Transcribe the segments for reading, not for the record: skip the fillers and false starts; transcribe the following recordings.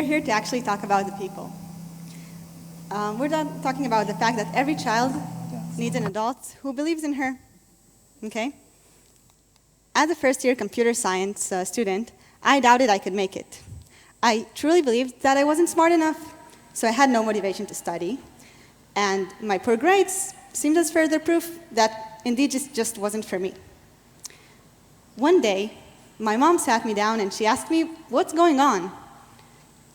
here to actually talk about the people. We're not talking about the fact that every child needs an adult who believes in her, okay? As a first-year computer science student, I doubted I could make it. I truly believed that I wasn't smart enough, so I had no motivation to study, and my poor grades seemed as further proof that indeed just wasn't for me. One day, my mom sat me down and she asked me, "What's going on?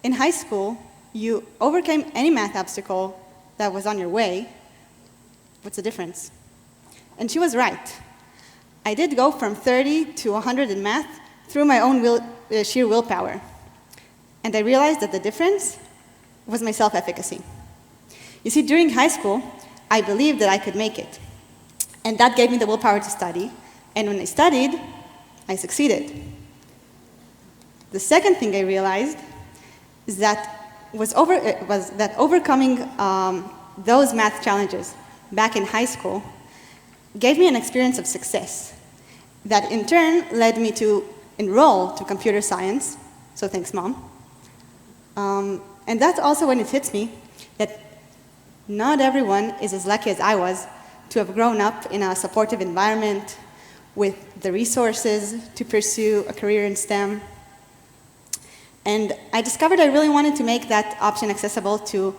In high school, you overcame any math obstacle that was on your way. What's the difference?" And she was right. I did go from 30 to 100 in math through my own sheer willpower. And I realized that the difference was my self-efficacy. You see, during high school, I believed that I could make it. And that gave me the willpower to study. And when I studied, I succeeded. The second thing I realized is that overcoming those math challenges back in high school gave me an experience of success that in turn led me to enroll to computer science, so thanks, Mom. And that's also when it hits me that not everyone is as lucky as I was to have grown up in a supportive environment with the resources to pursue a career in STEM. And I discovered I really wanted to make that option accessible to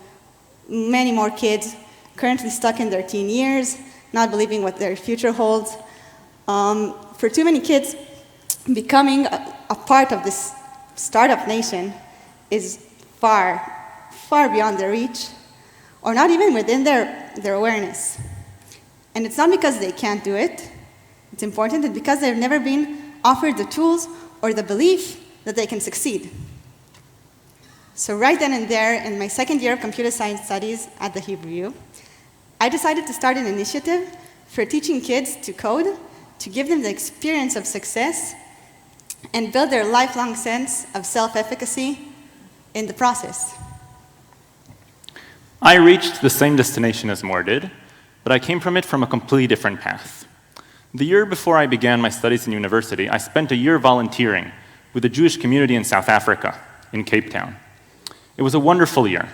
many more kids currently stuck in their teen years, not believing what their future holds. For too many kids, becoming a part of this startup nation is far, far beyond their reach, or not even within their awareness. And it's not because they can't do it. It's important, it's because they've never been offered the tools or the belief that they can succeed. So right then and there, in my second year of computer science studies at the HUJI, I decided to start an initiative for teaching kids to code, to give them the experience of success, and build their lifelong sense of self-efficacy in the process. I reached the same destination as Mohr did, but I came from it from a completely different path. The year before I began my studies in university, I spent a year volunteering with the Jewish community in South Africa, in Cape Town. It was a wonderful year,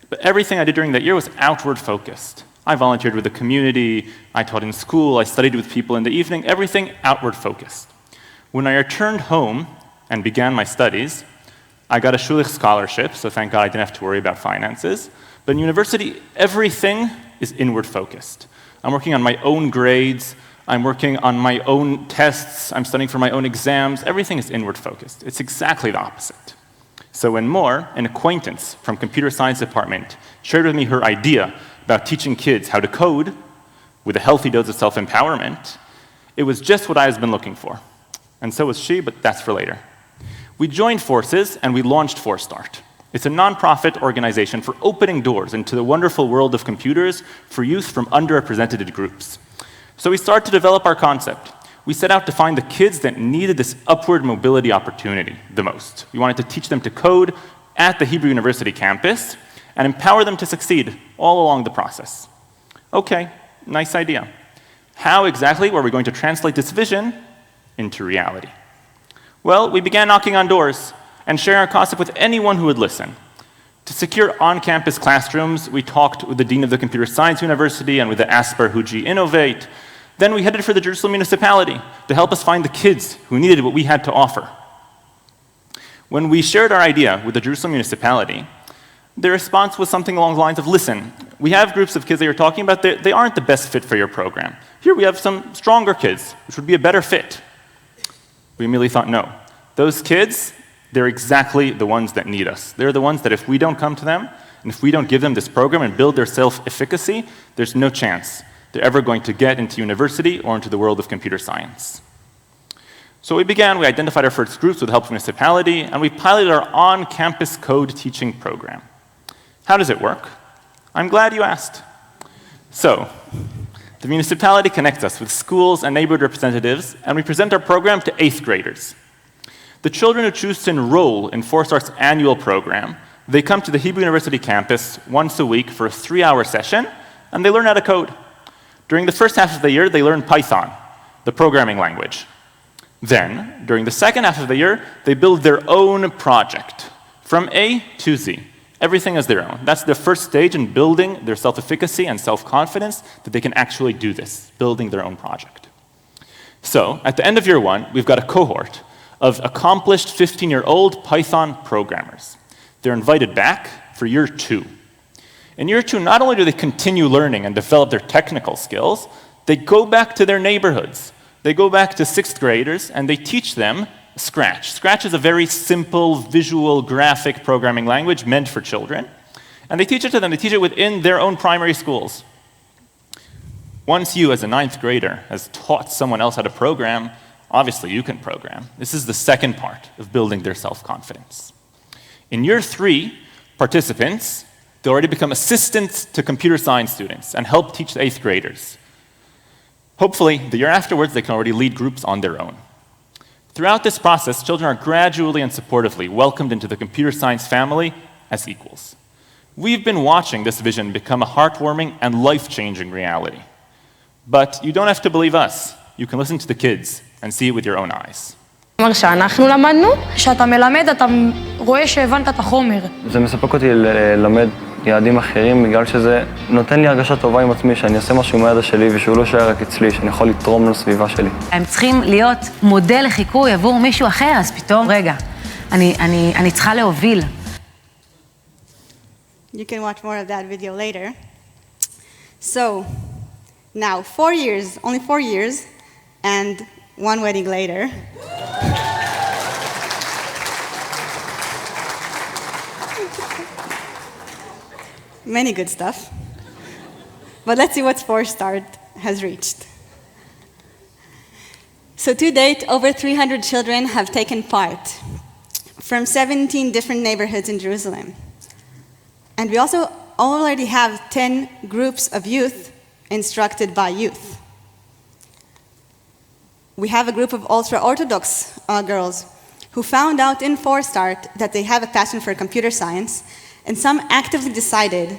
but everything I did during that year was outward focused. I volunteered with the community, I taught in school, I studied with people in the evening, everything outward focused. When I returned home and began my studies, I got a Shulich scholarship, so thank God I didn't have to worry about finances. But in university, everything is inward focused. I'm working on my own grades, I'm working on my own tests, I'm studying for my own exams, everything is inward focused. It's exactly the opposite. So when Mohr, an acquaintance from computer science department, shared with me her idea about teaching kids how to code with a healthy dose of self-empowerment, it was just what I had been looking for. And so was she, but that's for later. We joined forces and we launched ForStart. It's a nonprofit organization for opening doors into the wonderful world of computers for youth from underrepresented groups. So we started to develop our concept. We set out to find the kids that needed this upward mobility opportunity the most. We wanted to teach them to code at the Hebrew University campus and empower them to succeed all along the process. Okay, nice idea. How exactly were we going to translate this vision into reality? Well, we began knocking on doors and sharing our concept with anyone who would listen. To secure on-campus classrooms, we talked with the Dean of the Computer Science University and with the Asper HUJI Innovate. Then we headed for the Jerusalem municipality to help us find the kids who needed what we had to offer. When we shared our idea with the Jerusalem municipality, their response was something along the lines of, listen, we have groups of kids that you're talking about, they aren't the best fit for your program. Here we have some stronger kids, which would be a better fit. We immediately thought, no. Those kids, they're exactly the ones that need us. They're the ones that if we don't come to them, and if we don't give them this program and build their self-efficacy, there's no chance they're ever going to get into university or into the world of computer science. So we identified our first groups with the help of the municipality, and we piloted our on-campus code teaching program. How does it work? I'm glad you asked. So, the municipality connects us with schools and neighborhood representatives, and we present our program to 8th graders. The children who choose to enroll in ForStart's annual program, they come to the Hebrew University campus once a week for a 3-hour session, and they learn how to code. During the first half of the year, they learn Python, the programming language. Then, during the second half of the year, they build their own project From A to Z, everything is their own. That's the first stage in building their self-efficacy and self-confidence that they can actually do this, building their own project. So, at the end of year one, we've got a cohort of accomplished 15-year-old Python programmers. They're invited back for year two. In year two, not only do they continue learning and develop their technical skills, they go back to their neighborhoods. They go back to sixth graders and they teach them Scratch. Scratch is a very simple, visual, graphic programming language meant for children. And they teach it to them. They teach it within their own primary schools. Once you, as a ninth grader, has taught someone else how to program, obviously you can program. This is the second part of building their self-confidence. In year three, participants, they already become assistants to computer science students and help teach the eighth graders. Hopefully, the year afterwards, they can already lead groups on their own. Throughout this process, children are gradually and supportively welcomed into the computer science family as equals. We've been watching this vision become a heartwarming and life-changing reality. But you don't have to believe us. You can listen to the kids and see it with your own eyes. כלומר, שאנחנו למדנו, שאתה מלמד, אתה רואה שהבנת את החומר. זה מספק אותי ללמד יעדים אחרים, בגלל שזה נותן לי הרגשה טובה עם עצמי, שאני אעשה משהו מהידע שלי ושהוא לא יישאר רק אצלי, שאני יכול לתרום לסביבה שלי. הם צריכים להיות מודל לחיקוי עבור מישהו אחר, אז פתאום, רגע, אני צריכה להוביל. You can watch more of that video later. So, now 4 years, only 4 years, and one wedding later. Many good stuff. But let's see what Start has reached. So to date, over 300 children have taken part from 17 different neighborhoods in Jerusalem. And we also already have 10 groups of youth instructed by youth. We have a group of ultra-Orthodox girls who found out in Start that they have a passion for computer science, and some actively decided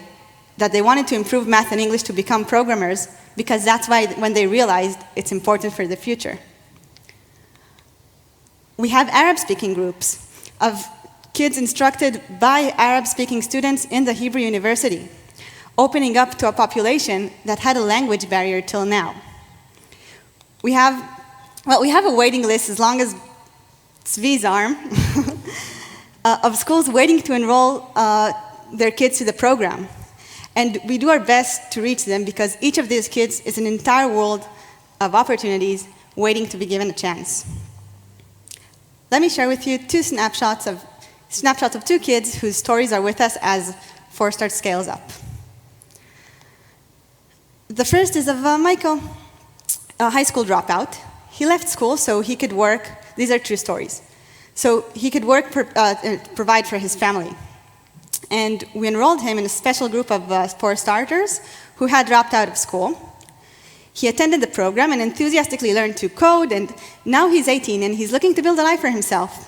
that they wanted to improve math and English to become programmers because that's why when they realized it's important for the future. We have Arab-speaking groups of kids instructed by Arab-speaking students in the Hebrew University, opening up to a population that had a language barrier till now. We have a waiting list as long as Tzvi's arm of schools waiting to enroll their kids to the program. And we do our best to reach them because each of these kids is an entire world of opportunities waiting to be given a chance. Let me share with you two snapshots of two kids whose stories are with us as Start scales up. The first is of Michael, a high school dropout. He left school so he could work. These are true stories. So he could work, provide for his family. And we enrolled him in a special group of Starters who had dropped out of school. He attended the program and enthusiastically learned to code, and now he's 18 and he's looking to build a life for himself.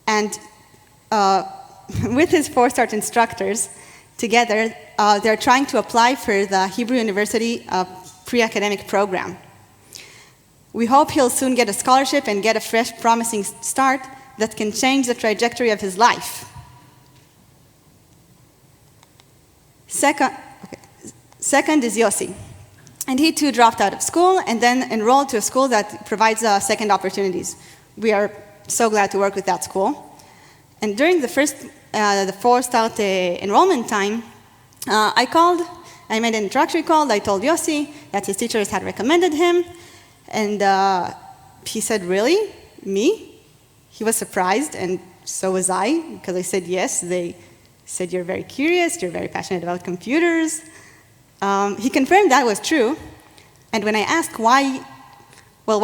And with his Start instructors, together, they're trying to apply for the Hebrew University pre-academic program. We hope he'll soon get a scholarship and get a fresh, promising start that can change the trajectory of his life. Second is Yossi. And he too dropped out of school and then enrolled to a school that provides second opportunities. We are so glad to work with that school. And during the Start enrollment time, I made an introductory call. I told Yossi that his teachers had recommended him. And he said, really? Me? He was surprised, and so was I, because I said, yes. They said, you're very curious, you're very passionate about computers. He confirmed that was true. And when I asked why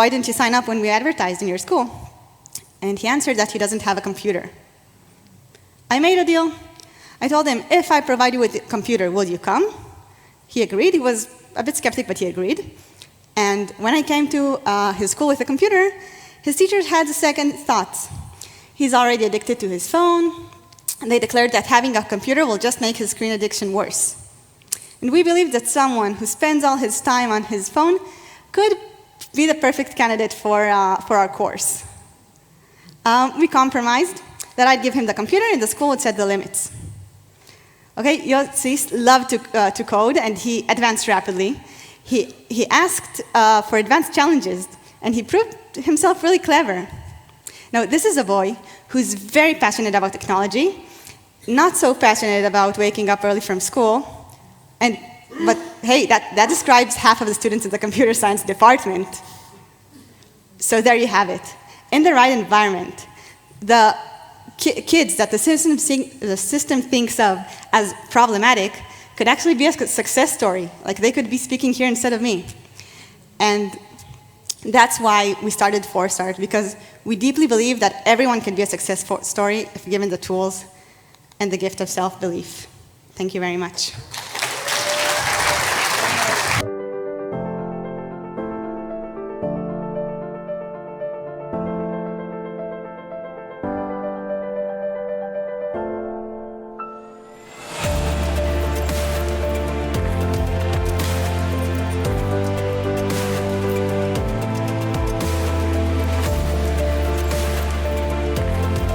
didn't you sign up when we advertised in your school? And he answered that he doesn't have a computer. I made a deal. I told him, if I provide you with a computer, will you come? He agreed. He was a bit skeptic, but he agreed. And when I came to his school with a computer, his teachers had second thoughts. He's already addicted to his phone, and they declared that having a computer will just make his screen addiction worse. And we believe that someone who spends all his time on his phone could be the perfect candidate for our course. We compromised. that I'd give him the computer and the school would set the limits. Okay, Yossi loved to code and he advanced rapidly. He asked for advanced challenges and he proved himself really clever. Now, this is a boy who's very passionate about technology, not so passionate about waking up early from school, but hey, that describes half of the students in the computer science department. So there you have it. In the right environment, the kids that the system thinks of as problematic could actually be a success story. Like they could be speaking here instead of me. And that's why we started 4-Start, because we deeply believe that everyone can be a success story if given the tools and the gift of self-belief. Thank you very much.